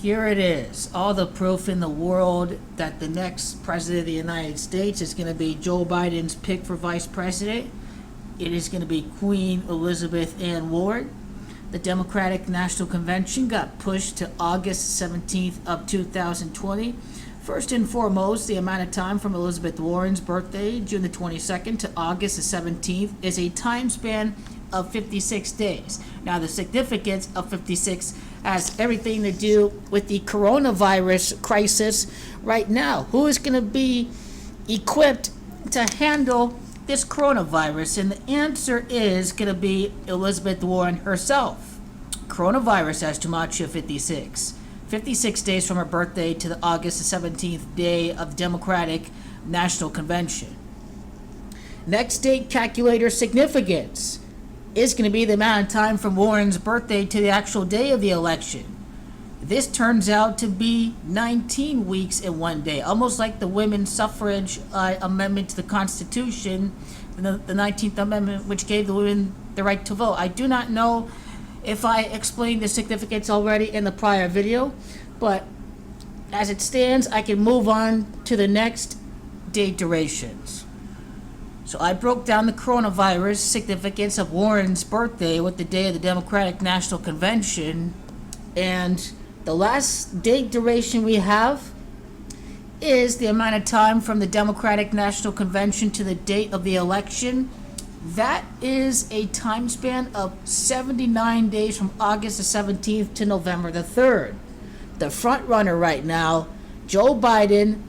Here it is. All the proof in the world that the next president of the United States is going to be Joe Biden's pick for vice president. It is going to be Queen Elizabeth Ann Ward. The Democratic National Convention got pushed to August 17th of 2020. First and foremost, the amount of time from Elizabeth Warren's birthday, June the 22nd, to August the 17th is a time span of 56 days. Now, the significance of 56 has everything to do with the coronavirus crisis right now. Who is going to be equipped to handle this coronavirus? And the answer is going to be Elizabeth Warren herself. Coronavirus has Gematria 56. 56 days from her birthday to the August 17th day of the Democratic National Convention. Next date calculator significance is going to be the amount of time from Warren's birthday to the actual day of the election. This turns out to be 19 weeks in one day, almost like the women's suffrage amendment to the Constitution, the 19th Amendment, which gave the women the right to vote. I do not know if I explained the significance already in the prior video, but as it stands, I can move on to the next date durations. So I broke down the coronavirus significance of Warren's birthday with the day of the Democratic National Convention, and the last date duration we have is the amount of time from the Democratic National Convention to the date of the election. That is a time span of 79 days from August the 17th to November the 3rd. The front runner right now, Joe Biden,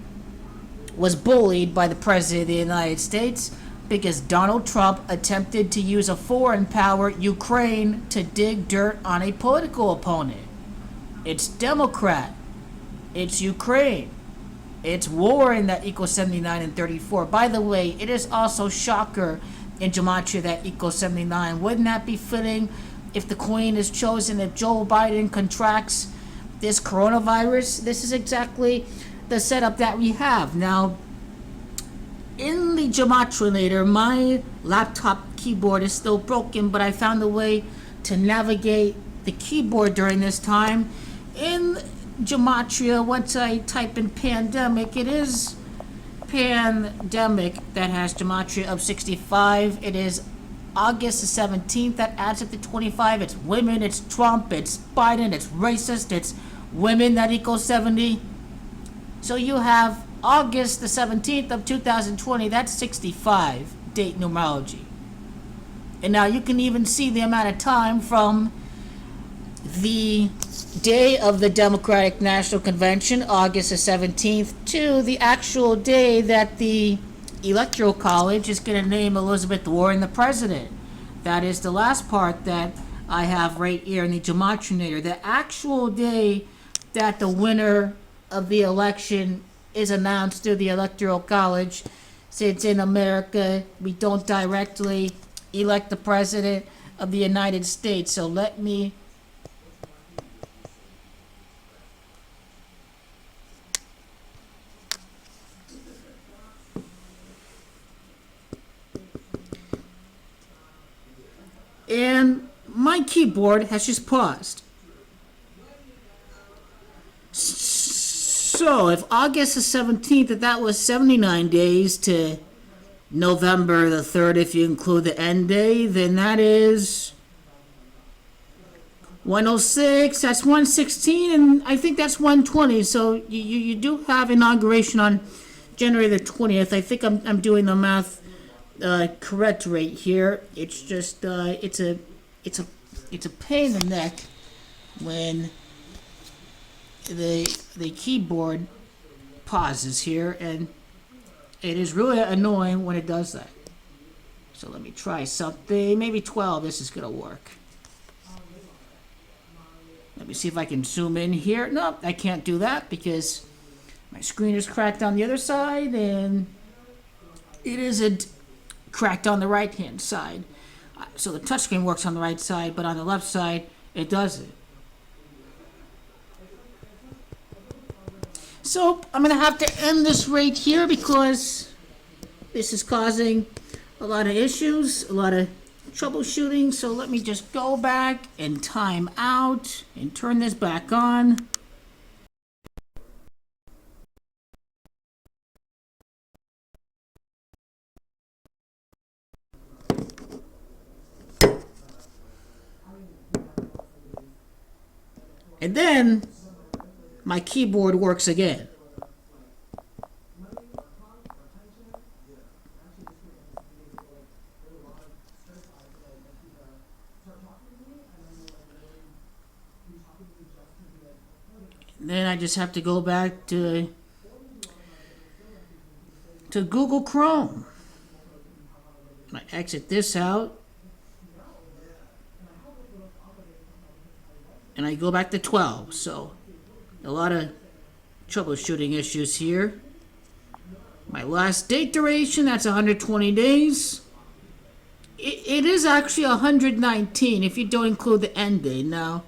was bullied by the President of the United States because Donald Trump attempted to use a foreign power, Ukraine, to dig dirt on a political opponent. It's Democrat. It's Ukraine. It's Warren that equals 79 and 34. By the way, it is also shocker in Gematria that equals 79. Wouldn't that be fitting if the Queen is chosen, if Joe Biden contracts this coronavirus? This is exactly the setup that we have. Now, in the Gematrinator, my laptop keyboard is still broken, but I found a way to navigate the keyboard during this time. In Gematria, once I type in pandemic, it is pandemic that has Gematria of 65. It is August the 17th that adds up to 25. It's women, it's Trump, it's Biden, it's racist, it's women that equals 70. So you have August the 17th of 2020, that's 65 date numerology. And now you can even see the amount of time from the day of the Democratic National Convention, August the 17th, to the actual day that the Electoral College is going to name Elizabeth Warren the president. That is the last part that I have right here in the Gematrinator. The actual day that the winner of the election is announced through the Electoral College. Since in America we don't directly elect the president of the United States. So let me and my keyboard has just paused. So if August the 17th, that was 79 days to November the 3rd, if you include the end day, then that is 106, that's 116, and I think that's 120. So you do have inauguration on January the 20th. I think I'm doing the math correct right here. It's just it's a pain in the neck when the keyboard pauses here, and it is really annoying when it does that. So let me try something. Maybe 12. This is gonna work. Let me see if I can zoom in here. Nope, I can't do that because my screen is cracked on the other side, and it isn't cracked on the right hand side. So the touchscreen works on the right side, but on the left side it doesn't. So I'm gonna have to end this right here because this is causing a lot of issues, a lot of troubleshooting. So let me just go back and time out and turn this back on. And then my keyboard works again. Then I just have to go back to Google Chrome. I exit this out. And I go back to 12. So a lot of troubleshooting issues here. My last date duration, that's 120 days. It is actually 119 if you don't include the end date. Now,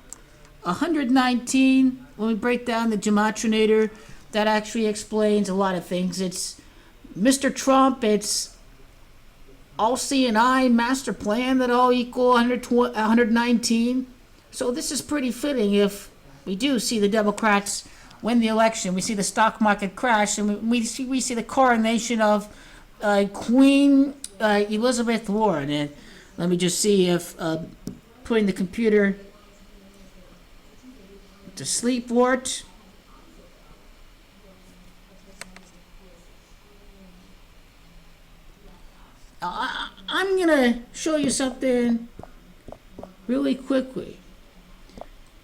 119, when we break down the gematrinator, that actually explains a lot of things. It's Mr. Trump, it's all C&I master plan that all equal 119. So this is pretty fitting if we do see the Democrats win the election. We see the stock market crash, and we see the coronation of Queen Elizabeth Warren. And let me just see if putting the computer to sleep worked. I'm gonna show you something really quickly.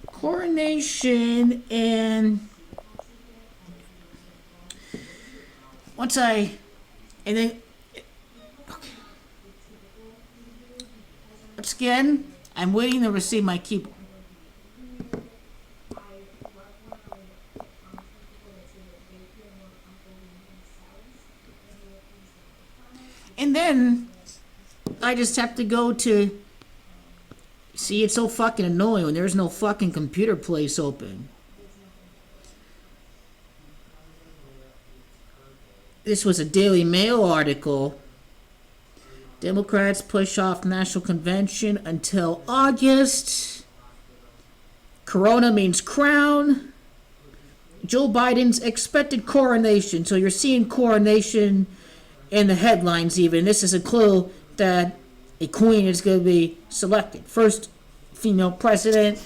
Coronation, and okay. Once again, I'm waiting to receive my keyboard. And then I just have to go to, see, it's so fucking annoying when there's no fucking computer place open. This was a Daily Mail article. Democrats push off national convention until August. Corona means crown. Joe Biden's expected coronation. So you're seeing coronation in the headlines even. This is a clue that a queen is going to be selected. First female president.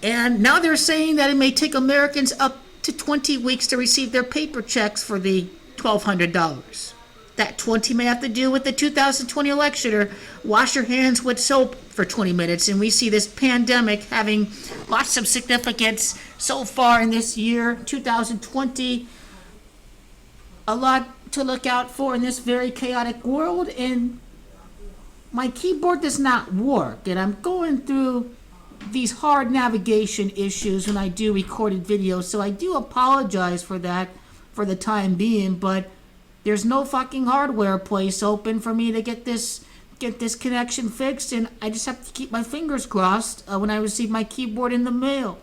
And now they're saying that it may take Americans up to 20 weeks to receive their paper checks for the $1,200. That 20 may have to do with the 2020 election, or wash your hands with soap for 20 minutes. And we see this pandemic having lots of significance so far in this year, 2020. A lot to look out for in this very chaotic world. And my keyboard does not work, and I'm going through these hard navigation issues when I do recorded videos, so I do apologize for that for the time being, but there's no fucking hardware place open for me to get this connection fixed, and I just have to keep my fingers crossed when I receive my keyboard in the mail.